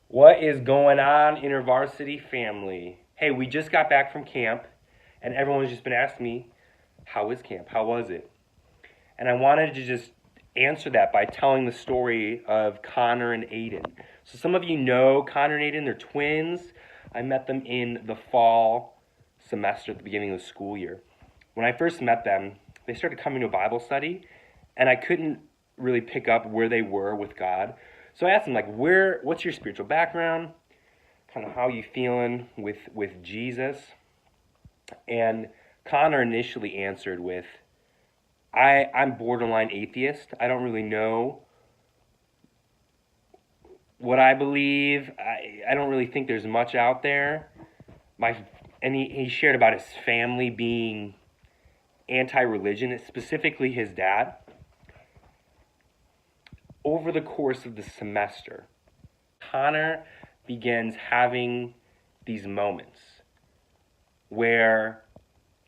What is going on, InterVarsity family? Hey, we just got back from camp, and everyone's just been asking me, how is camp? How was it? And I wanted to just answer that by telling the story of Connor and Aiden. So some of you know Connor and Aiden, they're twins. I met them in the fall semester at the beginning of the school year. When I first met them, they started coming to a Bible study, and I couldn't really pick up where they were with God. So I asked them, like, what's your spiritual background? Kind of how you feeling with Jesus? And Connor initially answered with, I'm borderline atheist. I don't really know what I believe. I don't really think there's much out there. He shared about his family being anti-religion, specifically his dad. Over the course of the semester, Connor begins having these moments where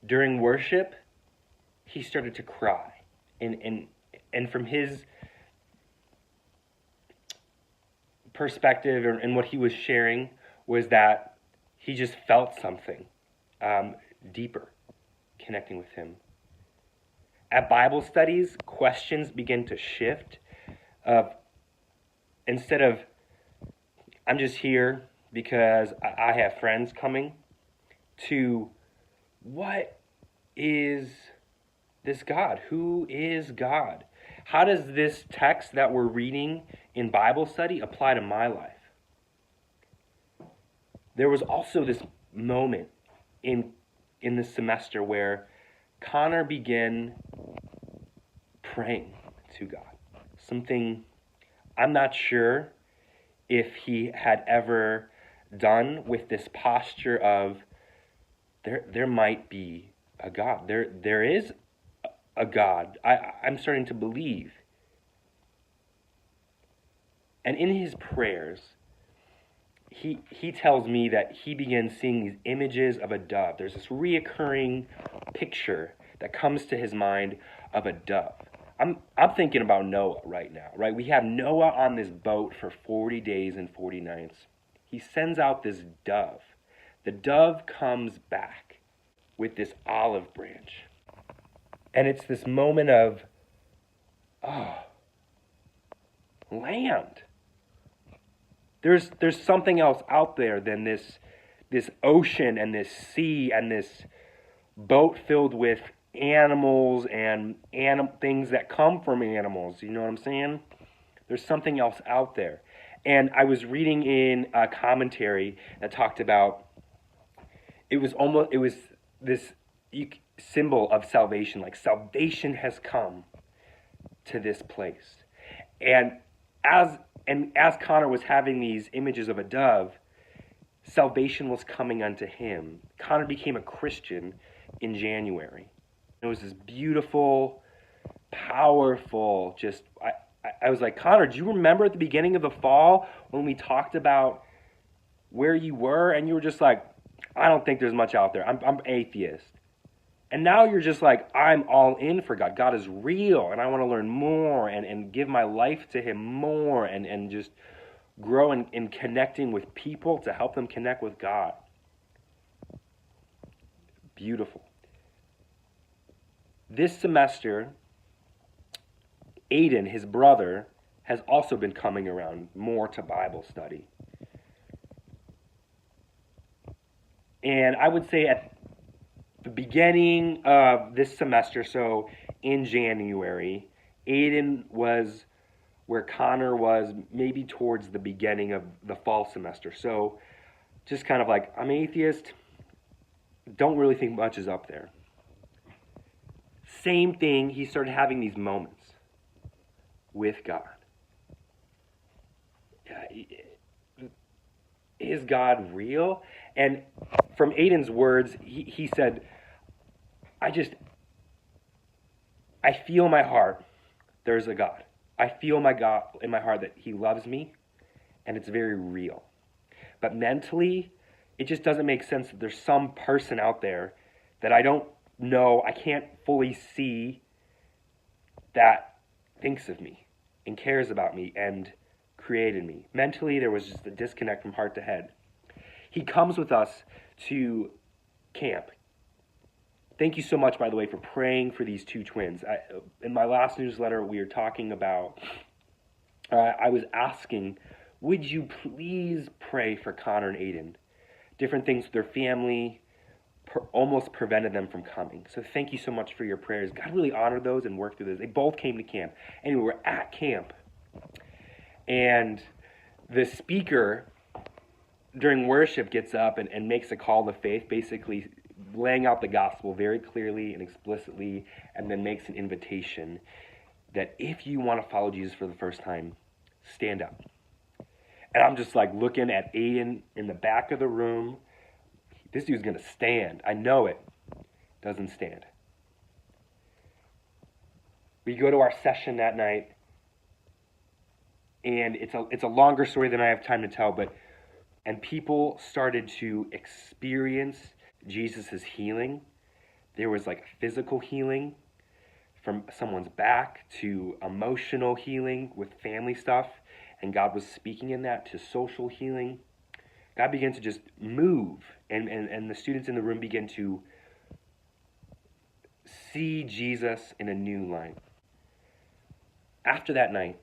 during worship he started to cry, and from his perspective and what he was sharing was that he just felt something deeper connecting with him. At Bible studies, questions begin to shift. Instead of, I'm just here because I have friends coming, to what is this God? Who is God? How does this text that we're reading in Bible study apply to my life? There was also this moment in this semester where Connor began praying to God. Something I'm not sure if he had ever done, with this posture of there might be a God. There is a God. I'm starting to believe. And in his prayers, he tells me that he begins seeing these images of a dove. There's this reoccurring picture that comes to his mind of a dove. I'm thinking about Noah right now, right? We have Noah on this boat for 40 days and 40 nights. He sends out this dove. The dove comes back with this olive branch. And it's this moment of, oh, land. There's something else out there than this ocean and this sea and this boat filled with animals and things that come from animals. You know what I'm saying? There's something else out there. And I was reading in a commentary that talked about it was this symbol of salvation, like salvation has come to this place. And as Connor was having these images of a dove, salvation was coming unto him. Connor became a Christian in January. It was this beautiful, powerful, I was like, Connor, do you remember at the beginning of the fall when we talked about where you were? And you were just like, I don't think there's much out there. I'm atheist. And now you're just like, I'm all in for God. God is real, and I want to learn more and give my life to him more and just grow in connecting with people to help them connect with God. Beautiful. This semester, Aiden, his brother, has also been coming around more to Bible study. And I would say at the beginning of this semester, so in January, Aiden was where Connor was maybe towards the beginning of the fall semester. So just kind of like, I'm atheist, don't really think much is up there. Same thing, he started having these moments with God. Is God real? And from Aiden's words, he said, I feel in my heart there's a God. I feel my God in my heart that he loves me, and it's very real. But mentally, it just doesn't make sense that there's some person out there that I don't know, I can't fully see, that thinks of me and cares about me and created me. Mentally, there was just a disconnect from heart to head. He comes with us to camp. Thank you so much, by the way, for praying for these two twins. In my last newsletter, we were talking about, I was asking, would you please pray for Connor and Aiden? Different things with their family almost prevented them from coming. So thank you so much for your prayers. God really honored those and worked through those. They both came to camp. Anyway, we're at camp. And the speaker during worship gets up and makes a call to faith, basically laying out the gospel very clearly and explicitly, and then makes an invitation that if you want to follow Jesus for the first time, stand up. And I'm just like looking at Aiden in the back of the room. This dude's going to stand. I know it. Doesn't stand. We go to our session that night, and it's a longer story than I have time to tell, and people started to experience Jesus' healing. There was like physical healing from someone's back to emotional healing with family stuff, and God was speaking in that to social healing. God began to just move, and the students in the room began to see Jesus in a new light. After that night,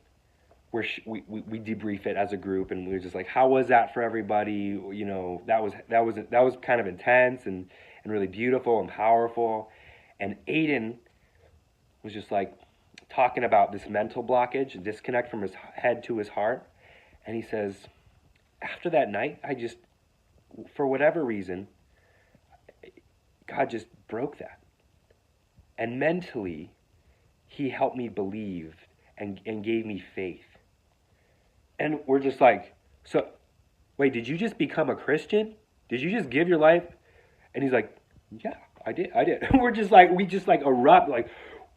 we debrief it as a group, and we were just like, how was that for everybody? You know, that was kind of intense and really beautiful and powerful. And Aiden was just like talking about this mental blockage, a disconnect from his head to his heart. And he says, after that night, for whatever reason, God just broke that. And mentally, he helped me believe and gave me faith. And we're just like, so, wait, did you just become a Christian? Did you just give your life? And he's like, yeah, I did. We just erupt, like,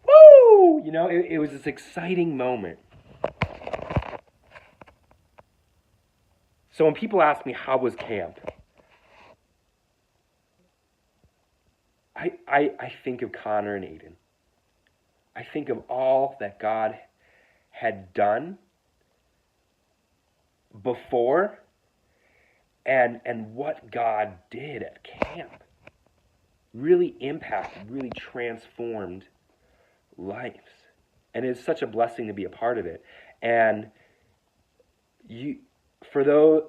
woo! You know, it was this exciting moment. So when people ask me, how was camp? I think of Connor and Aiden. I think of all that God had done before and what God did at camp. Really impacted, really transformed lives. And it's such a blessing to be a part of it. And for those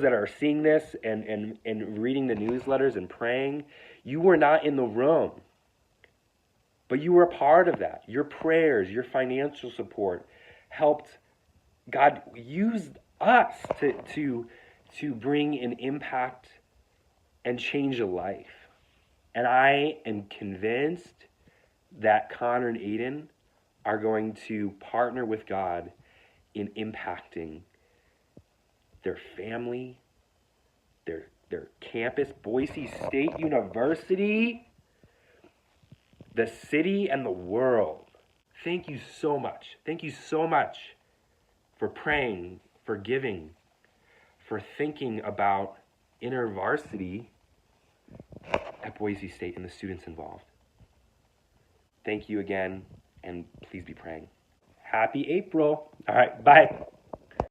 that are seeing this and reading the newsletters and praying, you were not in the room, but you were a part of that. Your prayers, your financial support helped God use us to bring an impact and change a life. And I am convinced that Connor and Aiden are going to partner with God in impacting their family, their campus, Boise State University, the city, and the world. Thank you so much. Thank you so much for praying, for giving, for thinking about InterVarsity at Boise State and the students involved. Thank you again, and please be praying. Happy April. All right, bye.